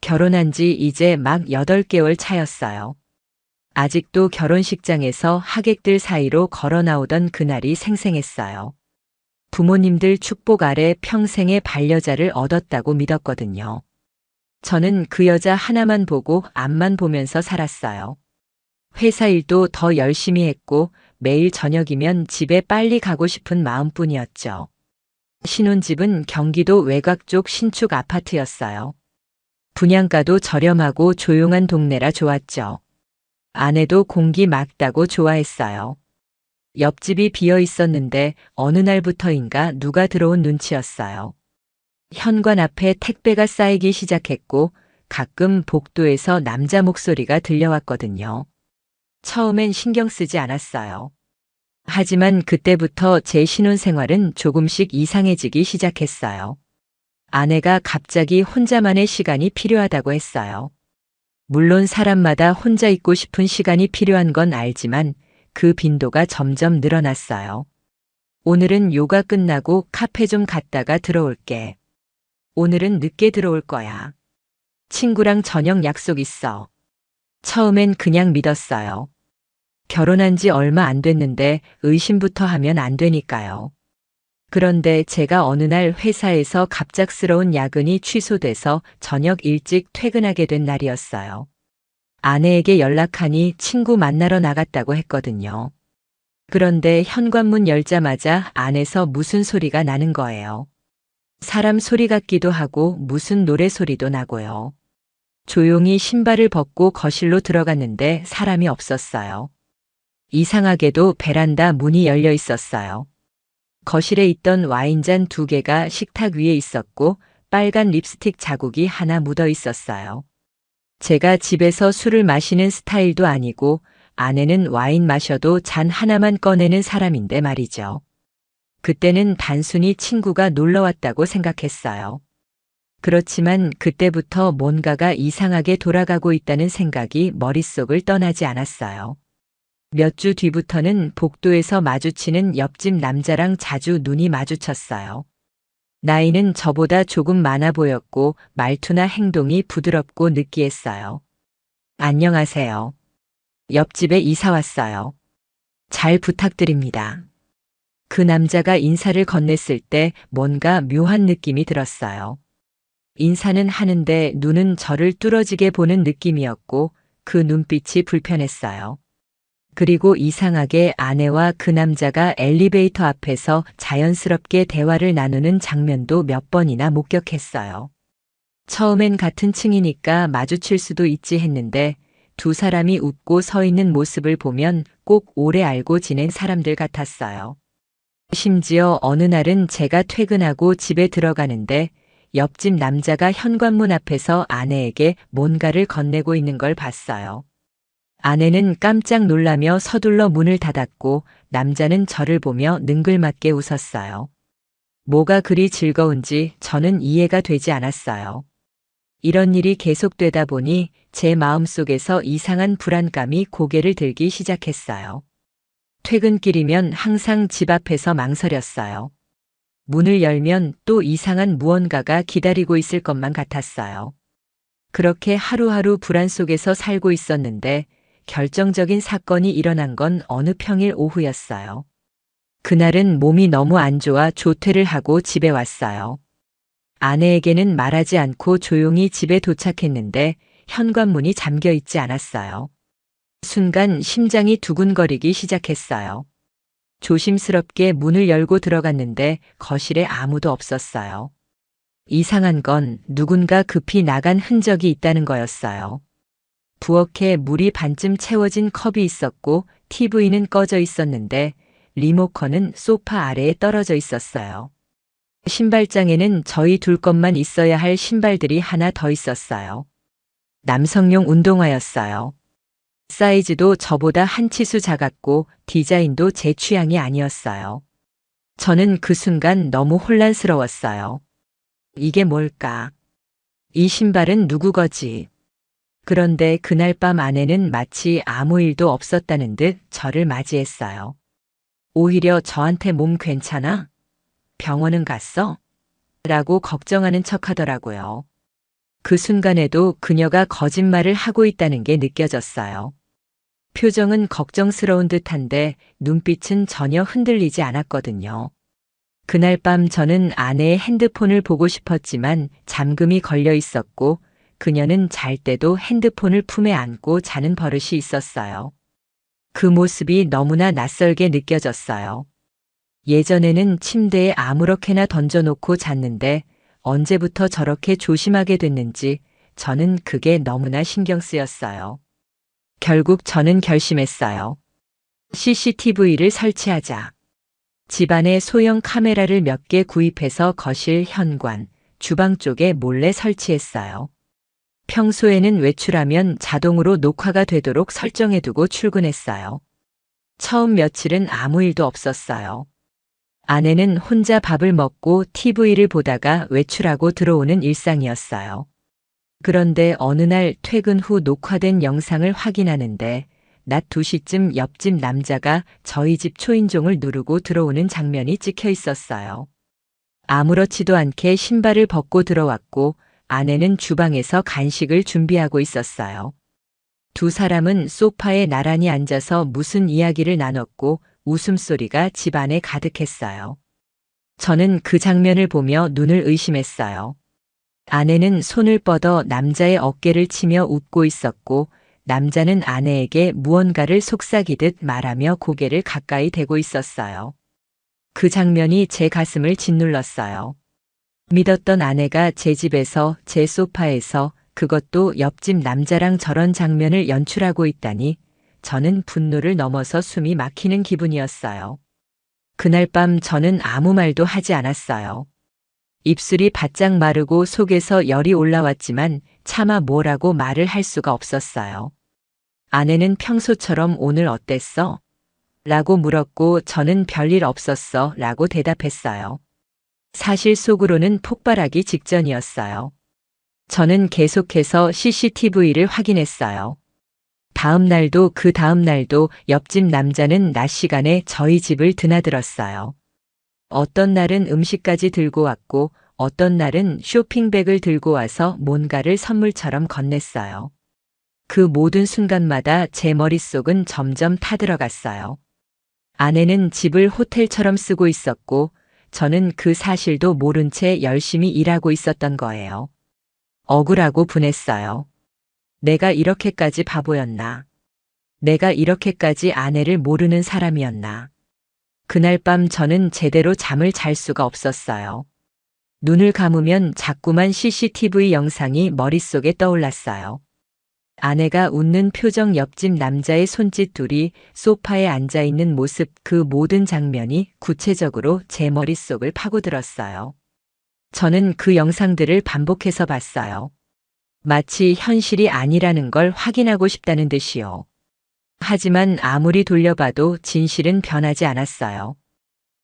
결혼한 지 이제 막 8개월 차였어요. 아직도 결혼식장에서 하객들 사이로 걸어 나오던 그날이 생생했어요. 부모님들 축복 아래 평생의 반려자를 얻었다고 믿었거든요. 저는 그 여자 하나만 보고 앞만 보면서 살았어요. 회사 일도 더 열심히 했고 매일 저녁이면 집에 빨리 가고 싶은 마음뿐이었죠. 신혼집은 경기도 외곽 쪽 신축 아파트였어요. 분양가도 저렴하고 조용한 동네라 좋았죠. 아내도 공기 맑다고 좋아했어요. 옆집이 비어 있었는데 어느 날부터인가 누가 들어온 눈치였어요. 현관 앞에 택배가 쌓이기 시작했고 가끔 복도에서 남자 목소리가 들려왔거든요. 처음엔 신경 쓰지 않았어요. 하지만 그때부터 제 신혼생활은 조금씩 이상해지기 시작했어요. 아내가 갑자기 혼자만의 시간이 필요하다고 했어요. 물론 사람마다 혼자 있고 싶은 시간이 필요한 건 알지만 그 빈도가 점점 늘어났어요. 오늘은 요가 끝나고 카페 좀 갔다가 들어올게. 오늘은 늦게 들어올 거야. 친구랑 저녁 약속 있어. 처음엔 그냥 믿었어요. 결혼한 지 얼마 안 됐는데 의심부터 하면 안 되니까요. 그런데 제가 어느 날 회사에서 갑작스러운 야근이 취소돼서 저녁 일찍 퇴근하게 된 날이었어요. 아내에게 연락하니 친구 만나러 나갔다고 했거든요. 그런데 현관문 열자마자 안에서 무슨 소리가 나는 거예요. 사람 소리 같기도 하고 무슨 노래 소리도 나고요. 조용히 신발을 벗고 거실로 들어갔는데 사람이 없었어요. 이상하게도 베란다 문이 열려 있었어요. 거실에 있던 와인잔 2개가 식탁 위에 있었고 빨간 립스틱 자국이 하나 묻어 있었어요. 제가 집에서 술을 마시는 스타일도 아니고 아내는 와인 마셔도 잔 하나만 꺼내는 사람인데 말이죠. 그때는 단순히 친구가 놀러 왔다고 생각했어요. 그렇지만 그때부터 뭔가가 이상하게 돌아가고 있다는 생각이 머릿속을 떠나지 않았어요. 몇 주 뒤부터는 복도에서 마주치는 옆집 남자랑 자주 눈이 마주쳤어요. 나이는 저보다 조금 많아 보였고 말투나 행동이 부드럽고 느끼했어요. 안녕하세요. 옆집에 이사 왔어요. 잘 부탁드립니다. 그 남자가 인사를 건넸을 때 뭔가 묘한 느낌이 들었어요. 인사는 하는데 눈은 저를 뚫어지게 보는 느낌이었고 그 눈빛이 불편했어요. 그리고 이상하게 아내와 그 남자가 엘리베이터 앞에서 자연스럽게 대화를 나누는 장면도 몇 번이나 목격했어요. 처음엔 같은 층이니까 마주칠 수도 있지 했는데 두 사람이 웃고 서 있는 모습을 보면 꼭 오래 알고 지낸 사람들 같았어요. 심지어 어느 날은 제가 퇴근하고 집에 들어가는데 옆집 남자가 현관문 앞에서 아내에게 뭔가를 건네고 있는 걸 봤어요. 아내는 깜짝 놀라며 서둘러 문을 닫았고 남자는 저를 보며 능글맞게 웃었어요. 뭐가 그리 즐거운지 저는 이해가 되지 않았어요. 이런 일이 계속되다 보니 제 마음속에서 이상한 불안감이 고개를 들기 시작했어요. 퇴근길이면 항상 집 앞에서 망설였어요. 문을 열면 또 이상한 무언가가 기다리고 있을 것만 같았어요. 그렇게 하루하루 불안 속에서 살고 있었는데 결정적인 사건이 일어난 건 어느 평일 오후였어요. 그날은 몸이 너무 안 좋아 조퇴를 하고 집에 왔어요. 아내에게는 말하지 않고 조용히 집에 도착했는데 현관문이 잠겨 있지 않았어요. 순간 심장이 두근거리기 시작했어요. 조심스럽게 문을 열고 들어갔는데 거실에 아무도 없었어요. 이상한 건 누군가 급히 나간 흔적이 있다는 거였어요. 부엌에 물이 반쯤 채워진 컵이 있었고 TV는 꺼져 있었는데 리모컨은 소파 아래에 떨어져 있었어요. 신발장에는 저희 둘 것만 있어야 할 신발들이 하나 더 있었어요. 남성용 운동화였어요. 사이즈도 저보다 한 치수 작았고 디자인도 제 취향이 아니었어요. 저는 그 순간 너무 혼란스러웠어요. 이게 뭘까? 이 신발은 누구 거지? 그런데 그날 밤 아내는 마치 아무 일도 없었다는 듯 저를 맞이했어요. 오히려 저한테 몸 괜찮아? 병원은 갔어? 라고 걱정하는 척 하더라고요. 그 순간에도 그녀가 거짓말을 하고 있다는 게 느껴졌어요. 표정은 걱정스러운 듯한데 눈빛은 전혀 흔들리지 않았거든요. 그날 밤 저는 아내의 핸드폰을 보고 싶었지만 잠금이 걸려 있었고 그녀는 잘 때도 핸드폰을 품에 안고 자는 버릇이 있었어요. 그 모습이 너무나 낯설게 느껴졌어요. 예전에는 침대에 아무렇게나 던져놓고 잤는데 언제부터 저렇게 조심하게 됐는지 저는 그게 너무나 신경 쓰였어요. 결국 저는 결심했어요. CCTV를 설치하자. 집안에 소형 카메라를 몇 개 구입해서 거실, 현관, 주방 쪽에 몰래 설치했어요. 평소에는 외출하면 자동으로 녹화가 되도록 설정해두고 출근했어요. 처음 며칠은 아무 일도 없었어요. 아내는 혼자 밥을 먹고 TV를 보다가 외출하고 들어오는 일상이었어요. 그런데 어느 날 퇴근 후 녹화된 영상을 확인하는데 낮 2시쯤 옆집 남자가 저희 집 초인종을 누르고 들어오는 장면이 찍혀 있었어요. 아무렇지도 않게 신발을 벗고 들어왔고 아내는 주방에서 간식을 준비하고 있었어요. 두 사람은 소파에 나란히 앉아서 무슨 이야기를 나눴고 웃음소리가 집안에 가득했어요. 저는 그 장면을 보며 눈을 의심했어요. 아내는 손을 뻗어 남자의 어깨를 치며 웃고 있었고 남자는 아내에게 무언가를 속삭이듯 말하며 고개를 가까이 대고 있었어요. 그 장면이 제 가슴을 짓눌렀어요. 믿었던 아내가 제 집에서 제 소파에서 그것도 옆집 남자랑 저런 장면을 연출하고 있다니 저는 분노를 넘어서 숨이 막히는 기분이었어요. 그날 밤 저는 아무 말도 하지 않았어요. 입술이 바짝 마르고 속에서 열이 올라왔지만 차마 뭐라고 말을 할 수가 없었어요. 아내는 평소처럼 오늘 어땠어? 라고 물었고 저는 별일 없었어 라고 대답했어요. 사실 속으로는 폭발하기 직전이었어요. 저는 계속해서 CCTV를 확인했어요. 다음 날도 그 다음 날도 옆집 남자는 낮 시간에 저희 집을 드나들었어요. 어떤 날은 음식까지 들고 왔고 어떤 날은 쇼핑백을 들고 와서 뭔가를 선물처럼 건넸어요. 그 모든 순간마다 제 머릿속은 점점 타들어갔어요. 아내는 집을 호텔처럼 쓰고 있었고 저는 그 사실도 모른 채 열심히 일하고 있었던 거예요. 억울하고 분했어요. 내가 이렇게까지 바보였나? 내가 이렇게까지 아내를 모르는 사람이었나? 그날 밤 저는 제대로 잠을 잘 수가 없었어요. 눈을 감으면 자꾸만 CCTV 영상이 머릿속에 떠올랐어요. 아내가 웃는 표정, 옆집 남자의 손짓, 둘이 소파에 앉아있는 모습, 그 모든 장면이 구체적으로 제 머릿속을 파고들었어요. 저는 그 영상들을 반복해서 봤어요. 마치 현실이 아니라는 걸 확인하고 싶다는 듯이요. 하지만 아무리 돌려봐도 진실은 변하지 않았어요.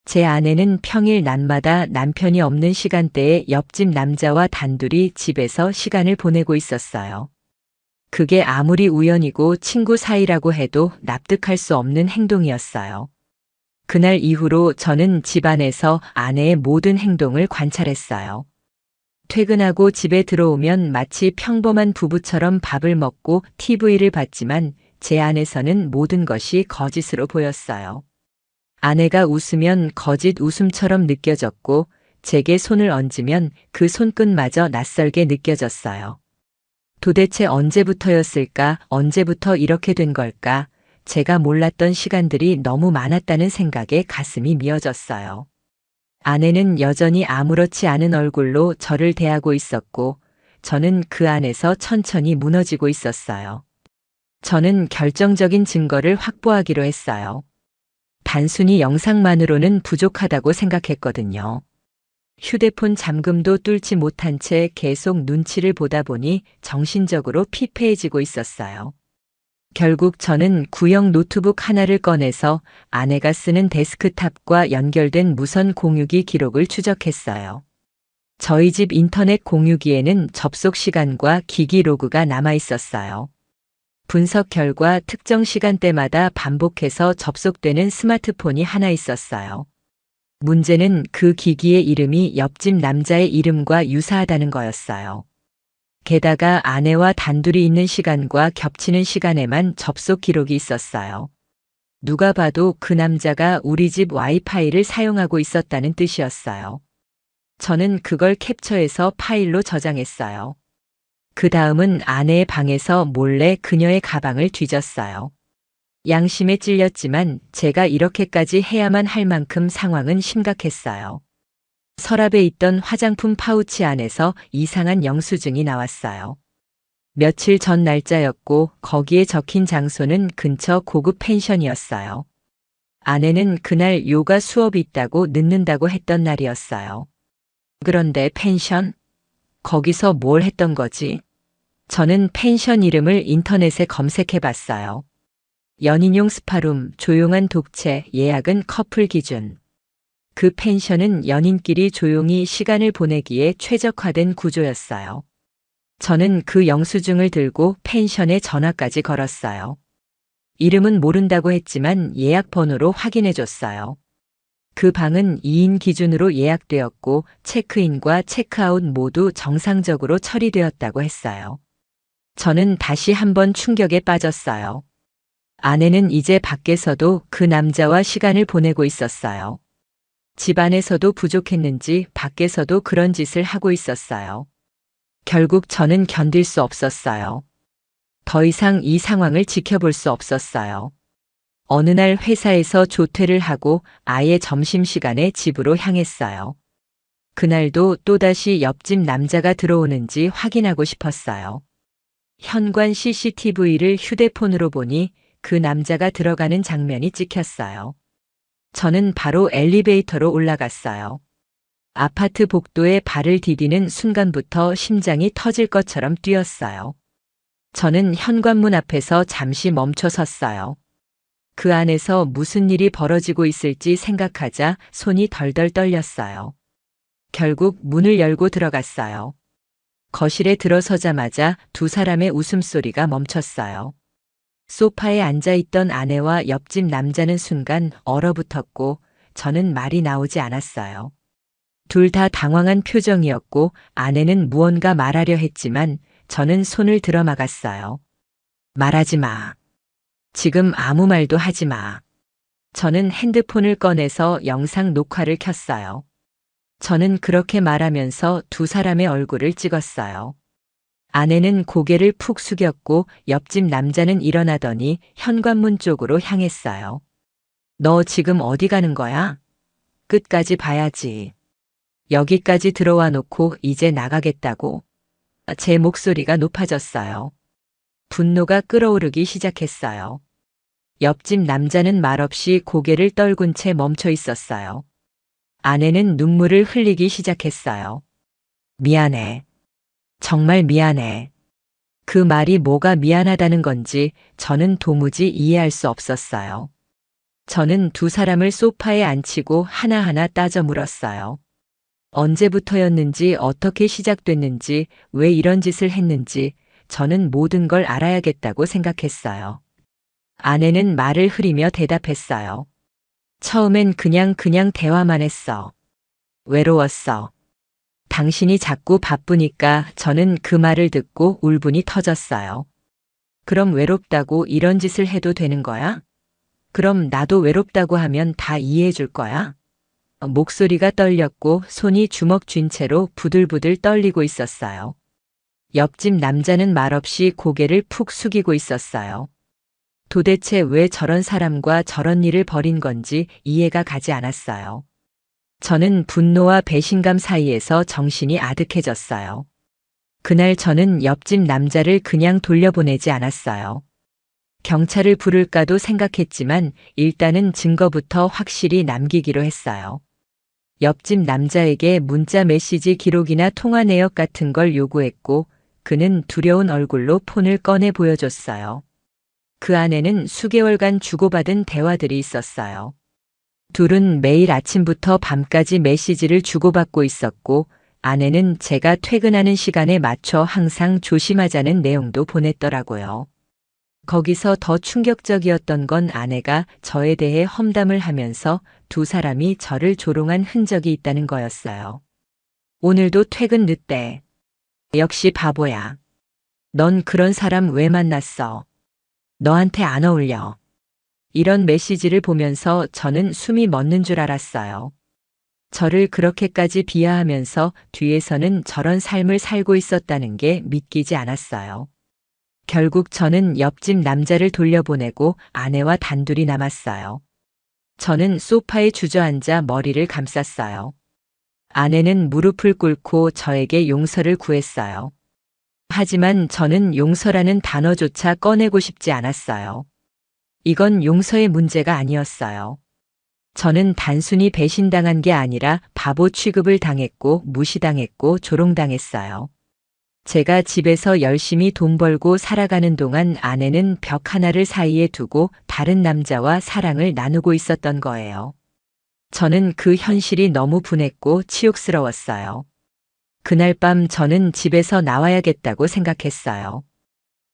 제 아내는 평일 낮마다 남편이 없는 시간대에 옆집 남자와 단둘이 집에서 시간을 보내고 있었어요. 그게 아무리 우연이고 친구 사이라고 해도 납득할 수 없는 행동이었어요. 그날 이후로 저는 집안에서 아내의 모든 행동을 관찰했어요. 퇴근하고 집에 들어오면 마치 평범한 부부처럼 밥을 먹고 TV를 봤지만 제 안에서는 모든 것이 거짓으로 보였어요. 아내가 웃으면 거짓 웃음처럼 느껴졌고 제게 손을 얹으면 그 손끝마저 낯설게 느껴졌어요. 도대체 언제부터였을까? 언제부터 이렇게 된 걸까? 제가 몰랐던 시간들이 너무 많았다는 생각에 가슴이 미어졌어요. 아내는 여전히 아무렇지 않은 얼굴로 저를 대하고 있었고 저는 그 안에서 천천히 무너지고 있었어요. 저는 결정적인 증거를 확보하기로 했어요. 단순히 영상만으로는 부족하다고 생각했거든요. 휴대폰 잠금도 뚫지 못한 채 계속 눈치를 보다 보니 정신적으로 피폐해지고 있었어요. 결국 저는 구형 노트북 하나를 꺼내서 아내가 쓰는 데스크탑과 연결된 무선 공유기 기록을 추적했어요. 저희 집 인터넷 공유기에는 접속 시간과 기기 로그가 남아 있었어요. 분석 결과 특정 시간대마다 반복해서 접속되는 스마트폰이 하나 있었어요. 문제는 그 기기의 이름이 옆집 남자의 이름과 유사하다는 거였어요. 게다가 아내와 단둘이 있는 시간과 겹치는 시간에만 접속 기록이 있었어요. 누가 봐도 그 남자가 우리 집 와이파이를 사용하고 있었다는 뜻이었어요. 저는 그걸 캡처해서 파일로 저장했어요. 그 다음은 아내의 방에서 몰래 그녀의 가방을 뒤졌어요. 양심에 찔렸지만 제가 이렇게까지 해야만 할 만큼 상황은 심각했어요. 서랍에 있던 화장품 파우치 안에서 이상한 영수증이 나왔어요. 며칠 전 날짜였고 거기에 적힌 장소는 근처 고급 펜션이었어요. 아내는 그날 요가 수업이 있다고 늦는다고 했던 날이었어요. 그런데 펜션? 거기서 뭘 했던 거지? 저는 펜션 이름을 인터넷에 검색해 봤어요. 연인용 스파룸, 조용한 독채, 예약은 커플 기준. 그 펜션은 연인끼리 조용히 시간을 보내기에 최적화된 구조였어요. 저는 그 영수증을 들고 펜션에 전화까지 걸었어요. 이름은 모른다고 했지만 예약 번호로 확인해 줬어요. 그 방은 2인 기준으로 예약되었고 체크인과 체크아웃 모두 정상적으로 처리되었다고 했어요. 저는 다시 한번 충격에 빠졌어요. 아내는 이제 밖에서도 그 남자와 시간을 보내고 있었어요. 집 안에서도 부족했는지 밖에서도 그런 짓을 하고 있었어요. 결국 저는 견딜 수 없었어요. 더 이상 이 상황을 지켜볼 수 없었어요. 어느 날 회사에서 조퇴를 하고 아예 점심시간에 집으로 향했어요. 그날도 또다시 옆집 남자가 들어오는지 확인하고 싶었어요. 현관 CCTV를 휴대폰으로 보니 그 남자가 들어가는 장면이 찍혔어요. 저는 바로 엘리베이터로 올라갔어요. 아파트 복도에 발을 디디는 순간부터 심장이 터질 것처럼 뛰었어요. 저는 현관문 앞에서 잠시 멈춰 섰어요. 그 안에서 무슨 일이 벌어지고 있을지 생각하자 손이 덜덜 떨렸어요. 결국 문을 열고 들어갔어요. 거실에 들어서자마자 두 사람의 웃음소리가 멈췄어요. 소파에 앉아있던 아내와 옆집 남자는 순간 얼어붙었고 저는 말이 나오지 않았어요. 둘 다 당황한 표정이었고 아내는 무언가 말하려 했지만 저는 손을 들어 막았어요. 말하지 마. 지금 아무 말도 하지 마. 저는 핸드폰을 꺼내서 영상 녹화를 켰어요. 저는 그렇게 말하면서 두 사람의 얼굴을 찍었어요. 아내는 고개를 푹 숙였고 옆집 남자는 일어나더니 현관문 쪽으로 향했어요. 너 지금 어디 가는 거야? 끝까지 봐야지. 여기까지 들어와 놓고 이제 나가겠다고. 제 목소리가 높아졌어요. 분노가 끓어오르기 시작했어요. 옆집 남자는 말없이 고개를 떨군 채 멈춰 있었어요. 아내는 눈물을 흘리기 시작했어요. 미안해. 정말 미안해. 그 말이 뭐가 미안하다는 건지 저는 도무지 이해할 수 없었어요. 저는 두 사람을 소파에 앉히고 하나하나 따져 물었어요. 언제부터였는지, 어떻게 시작됐는지, 왜 이런 짓을 했는지 저는 모든 걸 알아야겠다고 생각했어요. 아내는 말을 흐리며 대답했어요. 처음엔 그냥 대화만 했어. 외로웠어. 당신이 자꾸 바쁘니까. 저는 그 말을 듣고 울분이 터졌어요. 그럼 외롭다고 이런 짓을 해도 되는 거야? 그럼 나도 외롭다고 하면 다 이해해 줄 거야? 목소리가 떨렸고 손이 주먹 쥔 채로 부들부들 떨리고 있었어요. 옆집 남자는 말없이 고개를 푹 숙이고 있었어요. 도대체 왜 저런 사람과 저런 일을 벌인 건지 이해가 가지 않았어요. 저는 분노와 배신감 사이에서 정신이 아득해졌어요. 그날 저는 옆집 남자를 그냥 돌려보내지 않았어요. 경찰을 부를까도 생각했지만 일단은 증거부터 확실히 남기기로 했어요. 옆집 남자에게 문자 메시지 기록이나 통화 내역 같은 걸 요구했고 그는 두려운 얼굴로 폰을 꺼내 보여줬어요. 그 안에는 수개월간 주고받은 대화들이 있었어요. 둘은 매일 아침부터 밤까지 메시지를 주고받고 있었고 아내는 제가 퇴근하는 시간에 맞춰 항상 조심하자는 내용도 보냈더라고요. 거기서 더 충격적이었던 건 아내가 저에 대해 험담을 하면서 두 사람이 저를 조롱한 흔적이 있다는 거였어요. 오늘도 퇴근 늦대. 역시 바보야. 넌 그런 사람 왜 만났어? 너한테 안 어울려. 이런 메시지를 보면서 저는 숨이 멎는 줄 알았어요. 저를 그렇게까지 비하하면서 뒤에서는 저런 삶을 살고 있었다는 게 믿기지 않았어요. 결국 저는 옆집 남자를 돌려보내고 아내와 단둘이 남았어요. 저는 소파에 주저앉아 머리를 감쌌어요. 아내는 무릎을 꿇고 저에게 용서를 구했어요. 하지만 저는 용서라는 단어조차 꺼내고 싶지 않았어요. 이건 용서의 문제가 아니었어요. 저는 단순히 배신당한 게 아니라 바보 취급을 당했고 무시당했고 조롱당했어요. 제가 집에서 열심히 돈 벌고 살아가는 동안 아내는 벽 하나를 사이에 두고 다른 남자와 사랑을 나누고 있었던 거예요. 저는 그 현실이 너무 분했고 치욕스러웠어요. 그날 밤 저는 집에서 나와야겠다고 생각했어요.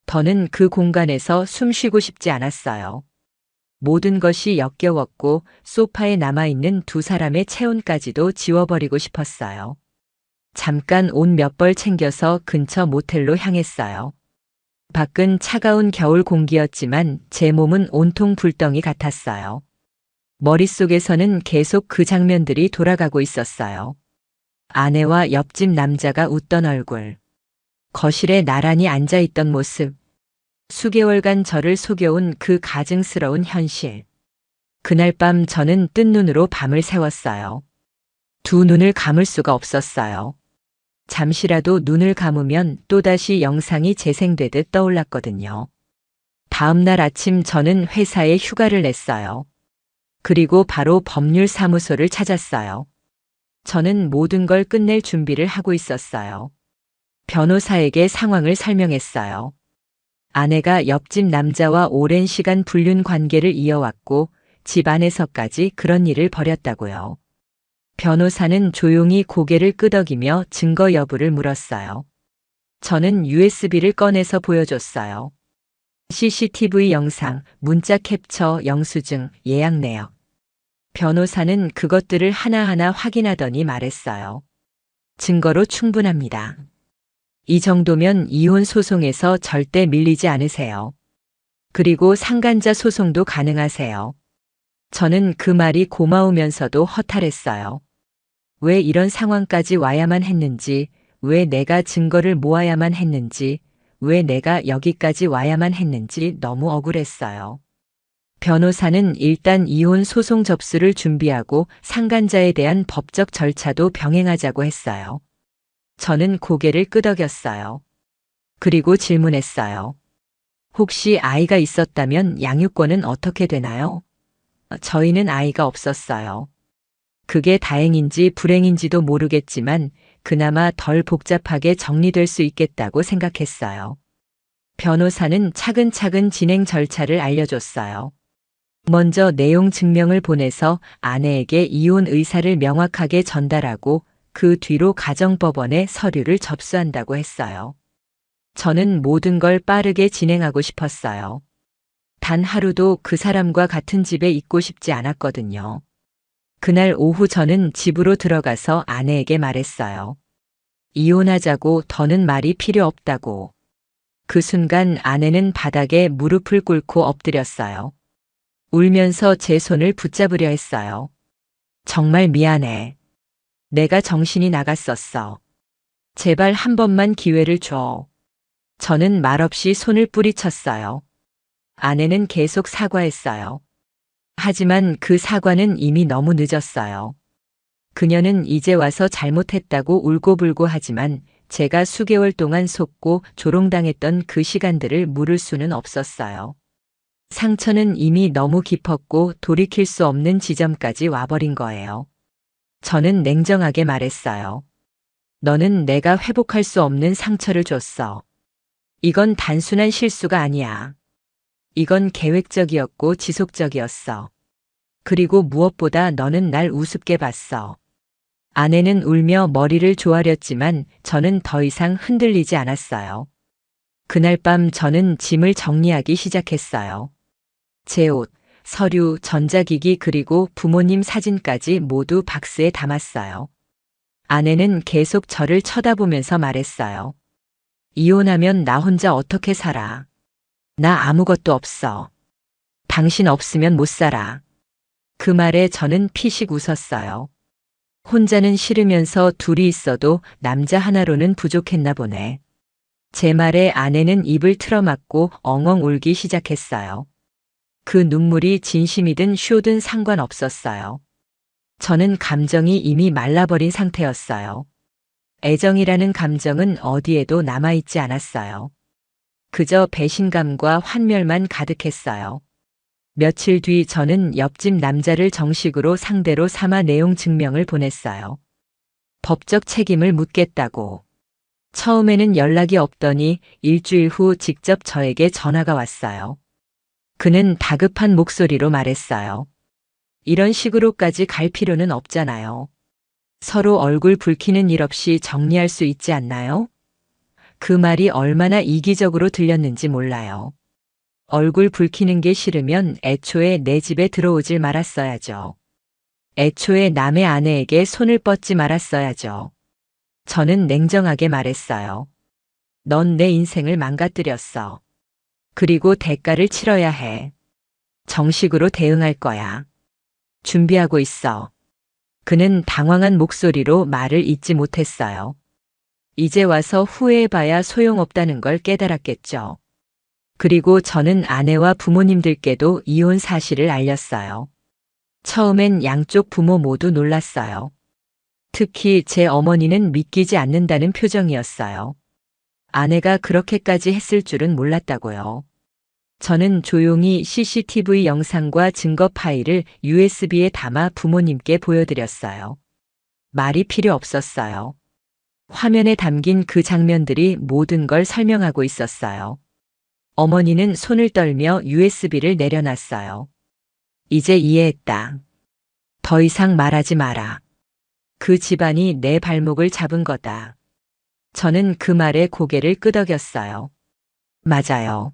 더는 그 공간에서 숨 쉬고 싶지 않았어요. 모든 것이 역겨웠고 소파에 남아있는 두 사람의 체온까지도 지워버리고 싶었어요. 잠깐 옷 몇 벌 챙겨서 근처 모텔로 향했어요. 밖은 차가운 겨울 공기였지만 제 몸은 온통 불덩이 같았어요. 머릿속에서는 계속 그 장면들이 돌아가고 있었어요. 아내와 옆집 남자가 웃던 얼굴, 거실에 나란히 앉아있던 모습, 수개월간 저를 속여온 그 가증스러운 현실. 그날 밤 저는 뜬 눈으로 밤을 새웠어요. 두 눈을 감을 수가 없었어요. 잠시라도 눈을 감으면 또다시 영상이 재생되듯 떠올랐거든요. 다음 날 아침 저는 회사에 휴가를 냈어요. 그리고 바로 법률사무소를 찾았어요. 저는 모든 걸 끝낼 준비를 하고 있었어요. 변호사에게 상황을 설명했어요. 아내가 옆집 남자와 오랜 시간 불륜 관계를 이어왔고 집 안에서까지 그런 일을 벌였다고요. 변호사는 조용히 고개를 끄덕이며 증거 여부를 물었어요. 저는 USB를 꺼내서 보여줬어요. CCTV 영상, 문자 캡처, 영수증, 예약 내역. 변호사는 그것들을 하나하나 확인하더니 말했어요. 증거로 충분합니다. 이 정도면 이혼 소송에서 절대 밀리지 않으세요. 그리고 상간자 소송도 가능하세요. 저는 그 말이 고마우면서도 허탈했어요. 왜 이런 상황까지 와야만 했는지, 왜 내가 증거를 모아야만 했는지, 왜 내가 여기까지 와야만 했는지 너무 억울했어요. 변호사는 일단 이혼 소송 접수를 준비하고 상간자에 대한 법적 절차도 병행하자고 했어요. 저는 고개를 끄덕였어요. 그리고 질문했어요. 혹시 아이가 있었다면 양육권은 어떻게 되나요? 저희는 아이가 없었어요. 그게 다행인지 불행인지도 모르겠지만 그나마 덜 복잡하게 정리될 수 있겠다고 생각했어요. 변호사는 차근차근 진행 절차를 알려줬어요. 먼저 내용 증명을 보내서 아내에게 이혼 의사를 명확하게 전달하고 그 뒤로 가정법원에 서류를 접수한다고 했어요. 저는 모든 걸 빠르게 진행하고 싶었어요. 단 하루도 그 사람과 같은 집에 있고 싶지 않았거든요. 그날 오후 저는 집으로 들어가서 아내에게 말했어요. 이혼하자고, 더는 말이 필요 없다고. 그 순간 아내는 바닥에 무릎을 꿇고 엎드렸어요. 울면서 제 손을 붙잡으려 했어요. 정말 미안해. 내가 정신이 나갔었어. 제발 한 번만 기회를 줘. 저는 말없이 손을 뿌리쳤어요. 아내는 계속 사과했어요. 하지만 그 사과는 이미 너무 늦었어요. 그녀는 이제 와서 잘못했다고 울고불고 하지만 제가 수개월 동안 속고 조롱당했던 그 시간들을 물을 수는 없었어요. 상처는 이미 너무 깊었고 돌이킬 수 없는 지점까지 와버린 거예요. 저는 냉정하게 말했어요. 너는 내가 회복할 수 없는 상처를 줬어. 이건 단순한 실수가 아니야. 이건 계획적이었고 지속적이었어. 그리고 무엇보다 너는 날 우습게 봤어. 아내는 울며 머리를 조아렸지만 저는 더 이상 흔들리지 않았어요. 그날 밤 저는 짐을 정리하기 시작했어요. 제 옷, 서류, 전자기기 그리고 부모님 사진까지 모두 박스에 담았어요. 아내는 계속 저를 쳐다보면서 말했어요. 이혼하면 나 혼자 어떻게 살아? 나 아무것도 없어. 당신 없으면 못 살아. 그 말에 저는 피식 웃었어요. 혼자는 싫으면서 둘이 있어도 남자 하나로는 부족했나 보네. 제 말에 아내는 입을 틀어막고 엉엉 울기 시작했어요. 그 눈물이 진심이든 쇼든 상관없었어요. 저는 감정이 이미 말라버린 상태였어요. 애정이라는 감정은 어디에도 남아있지 않았어요. 그저 배신감과 환멸만 가득했어요. 며칠 뒤 저는 옆집 남자를 정식으로 상대로 삼아 내용 증명을 보냈어요. 법적 책임을 묻겠다고. 처음에는 연락이 없더니 일주일 후 직접 저에게 전화가 왔어요. 그는 다급한 목소리로 말했어요. 이런 식으로까지 갈 필요는 없잖아요. 서로 얼굴 붉히는 일 없이 정리할 수 있지 않나요? 그 말이 얼마나 이기적으로 들렸는지 몰라요. 얼굴 붉히는 게 싫으면 애초에 내 집에 들어오질 말았어야죠. 애초에 남의 아내에게 손을 뻗지 말았어야죠. 저는 냉정하게 말했어요. 넌 내 인생을 망가뜨렸어. 그리고 대가를 치러야 해. 정식으로 대응할 거야. 준비하고 있어. 그는 당황한 목소리로 말을 잇지 못했어요. 이제 와서 후회해봐야 소용없다는 걸 깨달았겠죠. 그리고 저는 아내와 부모님들께도 이혼 사실을 알렸어요. 처음엔 양쪽 부모 모두 놀랐어요. 특히 제 어머니는 믿기지 않는다는 표정이었어요. 아내가 그렇게까지 했을 줄은 몰랐다고요. 저는 조용히 CCTV 영상과 증거 파일을 USB에 담아 부모님께 보여드렸어요. 말이 필요 없었어요. 화면에 담긴 그 장면들이 모든 걸 설명하고 있었어요. 어머니는 손을 떨며 USB를 내려놨어요. 이제 이해했다. 더 이상 말하지 마라. 그 집안이 내 발목을 잡은 거다. 저는 그 말에 고개를 끄덕였어요. 맞아요.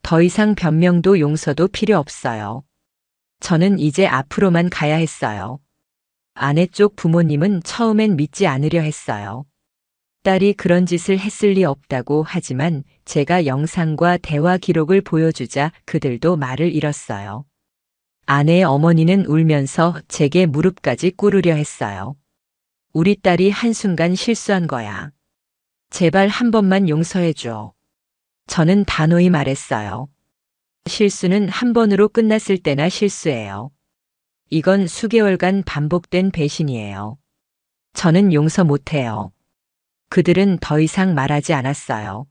더 이상 변명도 용서도 필요 없어요. 저는 이제 앞으로만 가야 했어요. 아내 쪽 부모님은 처음엔 믿지 않으려 했어요. 딸이 그런 짓을 했을 리 없다고 하지만 제가 영상과 대화 기록을 보여주자 그들도 말을 잃었어요. 아내의 어머니는 울면서 제게 무릎까지 꿇으려 했어요. 우리 딸이 한순간 실수한 거야. 제발 한 번만 용서해줘. 저는 단호히 말했어요. 실수는 한 번으로 끝났을 때나 실수예요. 이건 수개월간 반복된 배신이에요. 저는 용서 못해요. 그들은 더 이상 말하지 않았어요.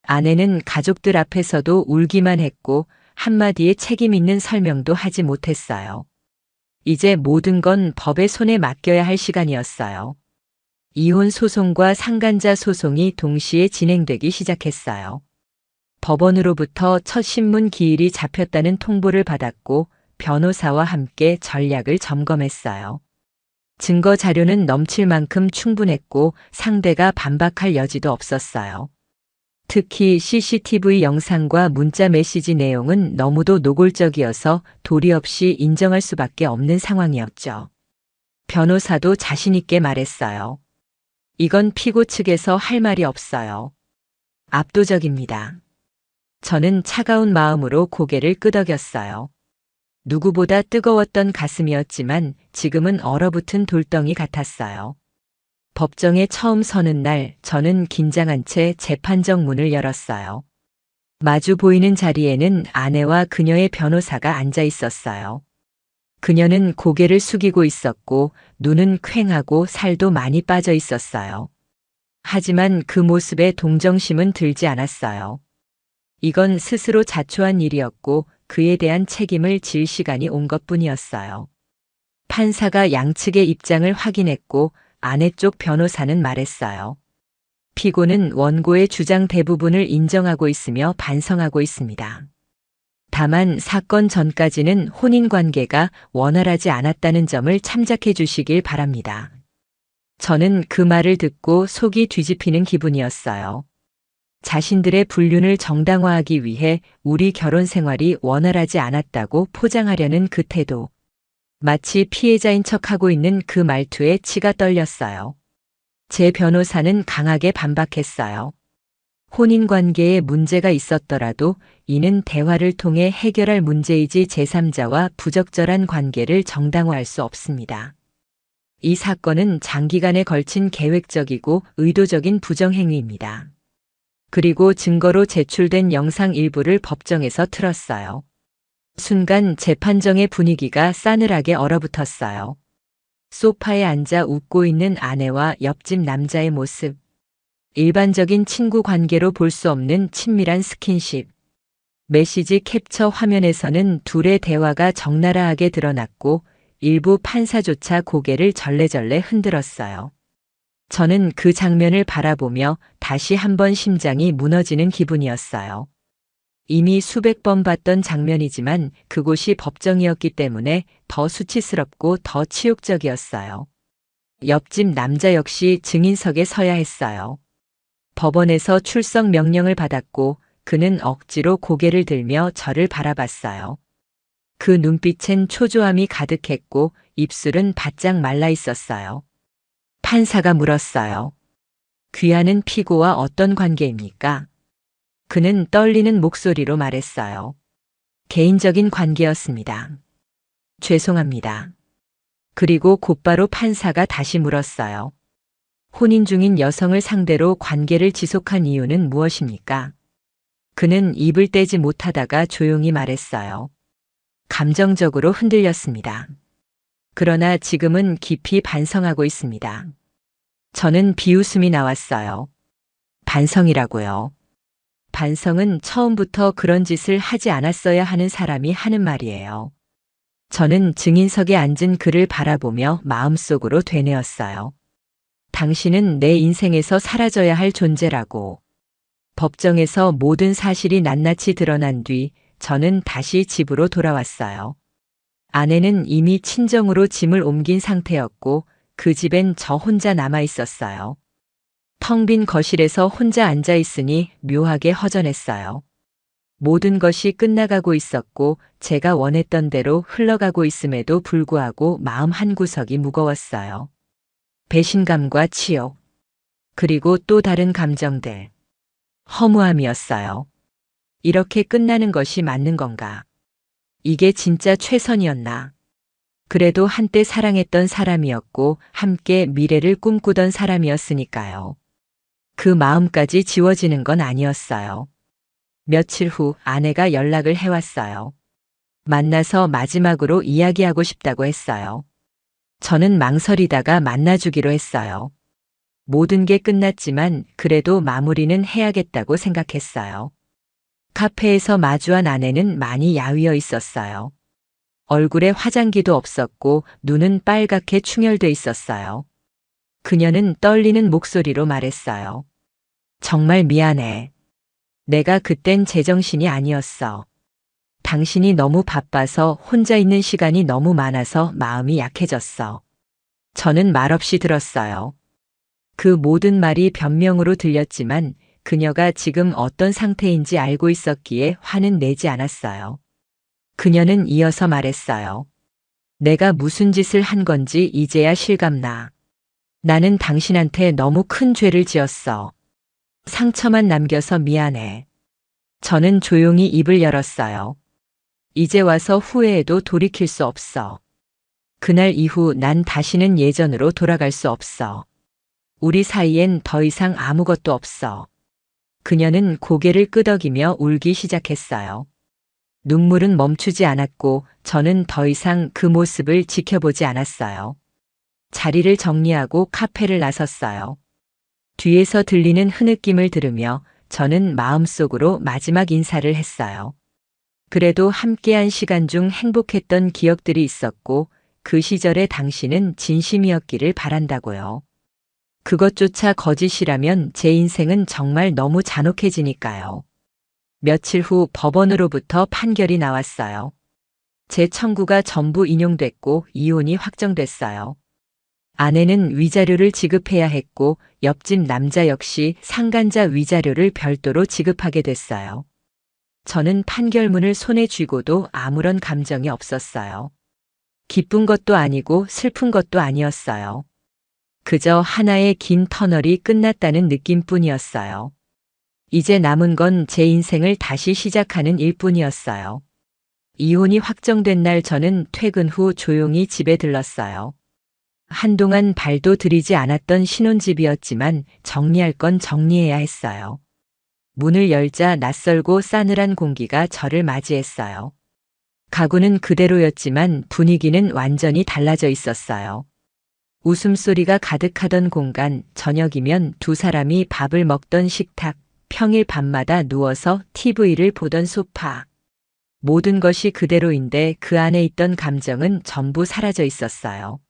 아내는 가족들 앞에서도 울기만 했고 한마디의 책임 있는 설명도 하지 못했어요. 이제 모든 건 법의 손에 맡겨야 할 시간이었어요. 이혼 소송과 상간자 소송이 동시에 진행되기 시작했어요. 법원으로부터 첫 신문 기일이 잡혔다는 통보를 받았고 변호사와 함께 전략을 점검했어요. 증거 자료는 넘칠 만큼 충분했고 상대가 반박할 여지도 없었어요. 특히 CCTV 영상과 문자 메시지 내용은 너무도 노골적이어서 도리 없이 인정할 수밖에 없는 상황이었죠. 변호사도 자신 있게 말했어요. 이건 피고 측에서 할 말이 없어요. 압도적입니다. 저는 차가운 마음으로 고개를 끄덕였어요. 누구보다 뜨거웠던 가슴이었지만 지금은 얼어붙은 돌덩이 같았어요. 법정에 처음 서는 날 저는 긴장한 채 재판정 문을 열었어요. 마주 보이는 자리에는 아내와 그녀의 변호사가 앉아 있었어요. 그녀는 고개를 숙이고 있었고 눈은 퀭하고 살도 많이 빠져 있었어요. 하지만 그 모습에 동정심은 들지 않았어요. 이건 스스로 자초한 일이었고 그에 대한 책임을 질 시간이 온 것뿐이었어요. 판사가 양측의 입장을 확인했고 아내 쪽 변호사는 말했어요. 피고는 원고의 주장 대부분을 인정하고 있으며 반성하고 있습니다. 다만 사건 전까지는 혼인 관계가 원활하지 않았다는 점을 참작해 주시길 바랍니다. 저는 그 말을 듣고 속이 뒤집히는 기분이었어요. 자신들의 불륜을 정당화하기 위해 우리 결혼 생활이 원활하지 않았다고 포장하려는 그 태도. 마치 피해자인 척하고 있는 그 말투에 치가 떨렸어요. 제 변호사는 강하게 반박했어요. 혼인관계에 문제가 있었더라도 이는 대화를 통해 해결할 문제이지 제3자와 부적절한 관계를 정당화할 수 없습니다. 이 사건은 장기간에 걸친 계획적이고 의도적인 부정행위입니다. 그리고 증거로 제출된 영상 일부를 법정에서 틀었어요. 순간 재판정의 분위기가 싸늘하게 얼어붙었어요. 소파에 앉아 웃고 있는 아내와 옆집 남자의 모습. 일반적인 친구 관계로 볼 수 없는 친밀한 스킨십. 메시지 캡처 화면에서는 둘의 대화가 적나라하게 드러났고 일부 판사조차 고개를 절레절레 흔들었어요. 저는 그 장면을 바라보며 다시 한번 심장이 무너지는 기분이었어요. 이미 수백 번 봤던 장면이지만 그곳이 법정이었기 때문에 더 수치스럽고 더 치욕적이었어요. 옆집 남자 역시 증인석에 서야 했어요. 법원에서 출석 명령을 받았고 그는 억지로 고개를 들며 저를 바라봤어요. 그 눈빛엔 초조함이 가득했고 입술은 바짝 말라 있었어요. 판사가 물었어요. 귀하는 피고와 어떤 관계입니까? 그는 떨리는 목소리로 말했어요. 개인적인 관계였습니다. 죄송합니다. 그리고 곧바로 판사가 다시 물었어요. 혼인 중인 여성을 상대로 관계를 지속한 이유는 무엇입니까? 그는 입을 떼지 못하다가 조용히 말했어요. 감정적으로 흔들렸습니다. 그러나 지금은 깊이 반성하고 있습니다. 저는 비웃음이 나왔어요. 반성이라고요. 반성은 처음부터 그런 짓을 하지 않았어야 하는 사람이 하는 말이에요. 저는 증인석에 앉은 그를 바라보며 마음속으로 되뇌었어요. 당신은 내 인생에서 사라져야 할 존재라고. 법정에서 모든 사실이 낱낱이 드러난 뒤 저는 다시 집으로 돌아왔어요. 아내는 이미 친정으로 짐을 옮긴 상태였고 그 집엔 저 혼자 남아 있었어요. 텅 빈 거실에서 혼자 앉아 있으니 묘하게 허전했어요. 모든 것이 끝나가고 있었고 제가 원했던 대로 흘러가고 있음에도 불구하고 마음 한구석이 무거웠어요. 배신감과 치욕, 그리고 또 다른 감정들. 허무함이었어요. 이렇게 끝나는 것이 맞는 건가? 이게 진짜 최선이었나? 그래도 한때 사랑했던 사람이었고 함께 미래를 꿈꾸던 사람이었으니까요. 그 마음까지 지워지는 건 아니었어요. 며칠 후 아내가 연락을 해왔어요. 만나서 마지막으로 이야기하고 싶다고 했어요. 저는 망설이다가 만나주기로 했어요. 모든 게 끝났지만 그래도 마무리는 해야겠다고 생각했어요. 카페에서 마주한 아내는 많이 야위어 있었어요. 얼굴에 화장기도 없었고 눈은 빨갛게 충혈돼 있었어요. 그녀는 떨리는 목소리로 말했어요. 정말 미안해. 내가 그땐 제정신이 아니었어. 당신이 너무 바빠서 혼자 있는 시간이 너무 많아서 마음이 약해졌어. 저는 말없이 들었어요. 그 모든 말이 변명으로 들렸지만 그녀가 지금 어떤 상태인지 알고 있었기에 화는 내지 않았어요. 그녀는 이어서 말했어요. 내가 무슨 짓을 한 건지 이제야 실감나. 나는 당신한테 너무 큰 죄를 지었어. 상처만 남겨서 미안해. 저는 조용히 입을 열었어요. 이제 와서 후회해도 돌이킬 수 없어. 그날 이후 난 다시는 예전으로 돌아갈 수 없어. 우리 사이엔 더 이상 아무것도 없어. 그녀는 고개를 끄덕이며 울기 시작했어요. 눈물은 멈추지 않았고 저는 더 이상 그 모습을 지켜보지 않았어요. 자리를 정리하고 카페를 나섰어요. 뒤에서 들리는 흐느낌을 들으며 저는 마음속으로 마지막 인사를 했어요. 그래도 함께한 시간 중 행복했던 기억들이 있었고 그 시절의 당신은 진심이었기를 바란다고요. 그것조차 거짓이라면 제 인생은 정말 너무 잔혹해지니까요. 며칠 후 법원으로부터 판결이 나왔어요. 제 청구가 전부 인용됐고 이혼이 확정됐어요. 아내는 위자료를 지급해야 했고 옆집 남자 역시 상간자 위자료를 별도로 지급하게 됐어요. 저는 판결문을 손에 쥐고도 아무런 감정이 없었어요. 기쁜 것도 아니고 슬픈 것도 아니었어요. 그저 하나의 긴 터널이 끝났다는 느낌뿐이었어요. 이제 남은 건 제 인생을 다시 시작하는 일뿐이었어요. 이혼이 확정된 날 저는 퇴근 후 조용히 집에 들렀어요. 한동안 발도 들이지 않았던 신혼집이었지만 정리할 건 정리해야 했어요. 문을 열자 낯설고 싸늘한 공기가 저를 맞이했어요. 가구는 그대로였지만 분위기는 완전히 달라져 있었어요. 웃음소리가 가득하던 공간, 저녁이면 두 사람이 밥을 먹던 식탁, 평일 밤마다 누워서 TV를 보던 소파. 모든 것이 그대로인데 그 안에 있던 감정은 전부 사라져 있었어요.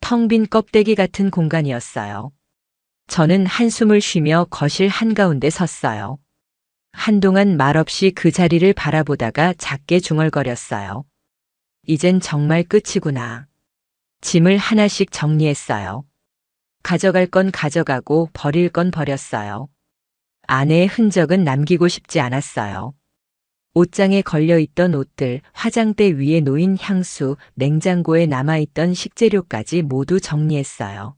텅 빈 껍데기 같은 공간이었어요. 저는 한숨을 쉬며 거실 한가운데 섰어요. 한동안 말없이 그 자리를 바라보다가 작게 중얼거렸어요. 이젠 정말 끝이구나. 짐을 하나씩 정리했어요. 가져갈 건 가져가고 버릴 건 버렸어요. 아내의 흔적은 남기고 싶지 않았어요. 옷장에 걸려있던 옷들, 화장대 위에 놓인 향수, 냉장고에 남아있던 식재료까지 모두 정리했어요.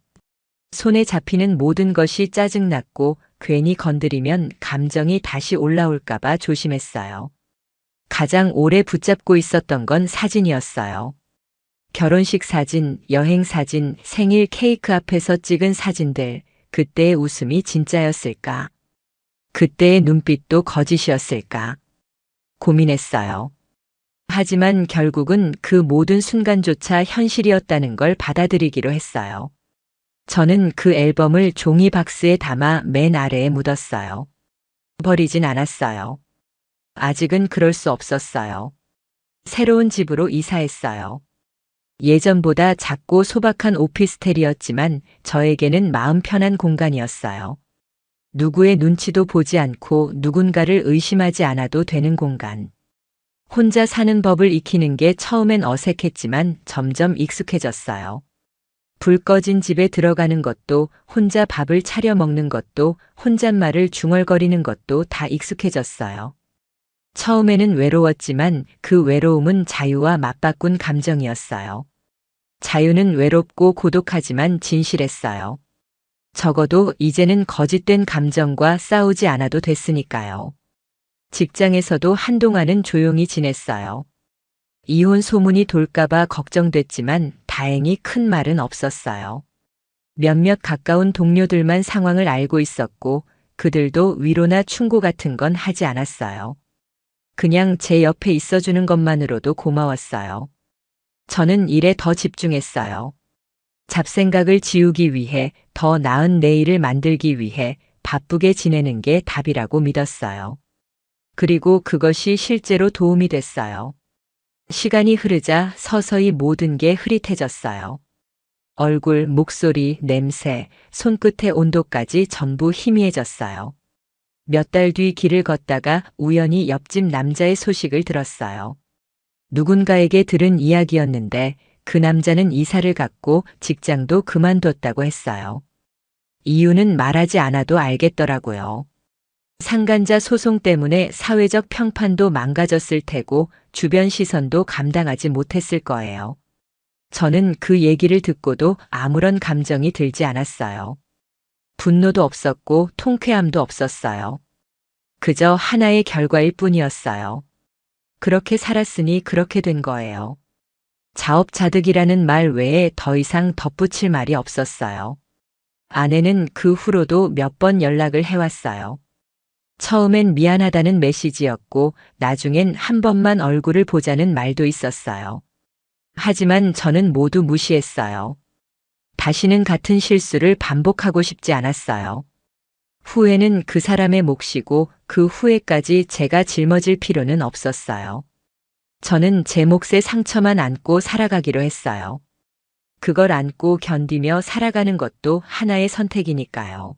손에 잡히는 모든 것이 짜증났고 괜히 건드리면 감정이 다시 올라올까봐 조심했어요. 가장 오래 붙잡고 있었던 건 사진이었어요. 결혼식 사진, 여행 사진, 생일 케이크 앞에서 찍은 사진들, 그때의 웃음이 진짜였을까? 그때의 눈빛도 거짓이었을까? 고민했어요. 하지만 결국은 그 모든 순간조차 현실이었다는 걸 받아들이기로 했어요. 저는 그 앨범을 종이 박스에 담아 맨 아래에 묻었어요. 버리진 않았어요. 아직은 그럴 수 없었어요. 새로운 집으로 이사했어요. 예전보다 작고 소박한 오피스텔이었지만 저에게는 마음 편한 공간이었어요. 누구의 눈치도 보지 않고 누군가를 의심하지 않아도 되는 공간. 혼자 사는 법을 익히는 게 처음엔 어색했지만 점점 익숙해졌어요. 불 꺼진 집에 들어가는 것도, 혼자 밥을 차려 먹는 것도, 혼잣말을 중얼거리는 것도 다 익숙해졌어요. 처음에는 외로웠지만 그 외로움은 자유와 맞바꾼 감정이었어요. 자유는 외롭고 고독하지만 진실했어요. 적어도 이제는 거짓된 감정과 싸우지 않아도 됐으니까요. 직장에서도 한동안은 조용히 지냈어요. 이혼 소문이 돌까봐 걱정됐지만 다행히 큰 말은 없었어요. 몇몇 가까운 동료들만 상황을 알고 있었고 그들도 위로나 충고 같은 건 하지 않았어요. 그냥 제 옆에 있어주는 것만으로도 고마웠어요. 저는 일에 더 집중했어요. 잡생각을 지우기 위해, 더 나은 내일을 만들기 위해 바쁘게 지내는 게 답이라고 믿었어요. 그리고 그것이 실제로 도움이 됐어요. 시간이 흐르자 서서히 모든 게 흐릿해졌어요. 얼굴, 목소리, 냄새, 손끝의 온도까지 전부 희미해졌어요. 몇 달 뒤 길을 걷다가 우연히 옆집 남자의 소식을 들었어요. 누군가에게 들은 이야기였는데 그 남자는 이사를 갔고 직장도 그만뒀다고 했어요. 이유는 말하지 않아도 알겠더라고요. 상간자 소송 때문에 사회적 평판도 망가졌을 테고 주변 시선도 감당하지 못했을 거예요. 저는 그 얘기를 듣고도 아무런 감정이 들지 않았어요. 분노도 없었고 통쾌함도 없었어요. 그저 하나의 결과일 뿐이었어요. 그렇게 살았으니 그렇게 된 거예요. 자업자득이라는 말 외에 더 이상 덧붙일 말이 없었어요. 아내는 그 후로도 몇 번 연락을 해왔어요. 처음엔 미안하다는 메시지였고 나중엔 한 번만 얼굴을 보자는 말도 있었어요. 하지만 저는 모두 무시했어요. 다시는 같은 실수를 반복하고 싶지 않았어요. 후회는 그 사람의 몫이고 그 후회까지 제가 짊어질 필요는 없었어요. 저는 제 몫의 상처만 안고 살아가기로 했어요. 그걸 안고 견디며 살아가는 것도 하나의 선택이니까요.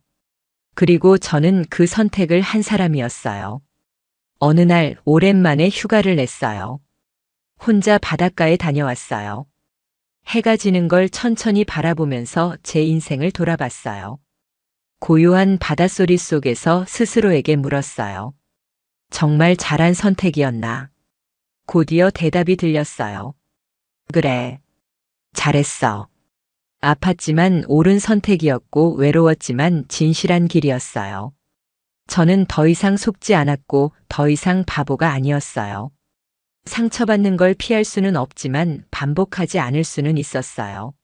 그리고 저는 그 선택을 한 사람이었어요. 어느 날 오랜만에 휴가를 냈어요. 혼자 바닷가에 다녀왔어요. 해가 지는 걸 천천히 바라보면서 제 인생을 돌아봤어요. 고요한 바닷소리 속에서 스스로에게 물었어요. 정말 잘한 선택이었나? 곧이어 대답이 들렸어요. 그래. 잘했어. 아팠지만 옳은 선택이었고 외로웠지만 진실한 길이었어요. 저는 더 이상 속지 않았고 더 이상 바보가 아니었어요. 상처받는 걸 피할 수는 없지만 반복하지 않을 수는 있었어요.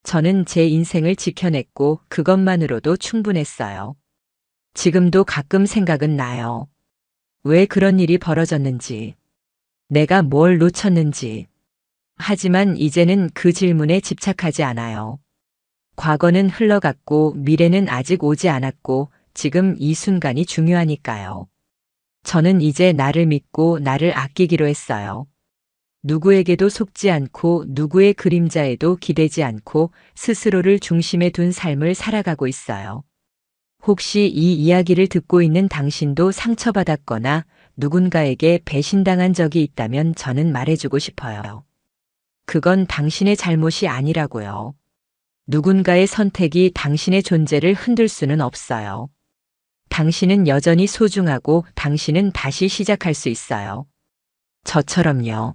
저는 제 인생을 지켜냈고 그것만으로도 충분했어요. 지금도 가끔 생각은 나요. 왜 그런 일이 벌어졌는지, 내가 뭘 놓쳤는지. 하지만 이제는 그 질문에 집착하지 않아요. 과거는 흘러갔고 미래는 아직 오지 않았고 지금 이 순간이 중요하니까요. 저는 이제 나를 믿고 나를 아끼기로 했어요. 누구에게도 속지 않고 누구의 그림자에도 기대지 않고 스스로를 중심에 둔 삶을 살아가고 있어요. 혹시 이 이야기를 듣고 있는 당신도 상처받았거나 누군가에게 배신당한 적이 있다면 저는 말해주고 싶어요. 그건 당신의 잘못이 아니라고요. 누군가의 선택이 당신의 존재를 흔들 수는 없어요. 당신은 여전히 소중하고 당신은 다시 시작할 수 있어요. 저처럼요.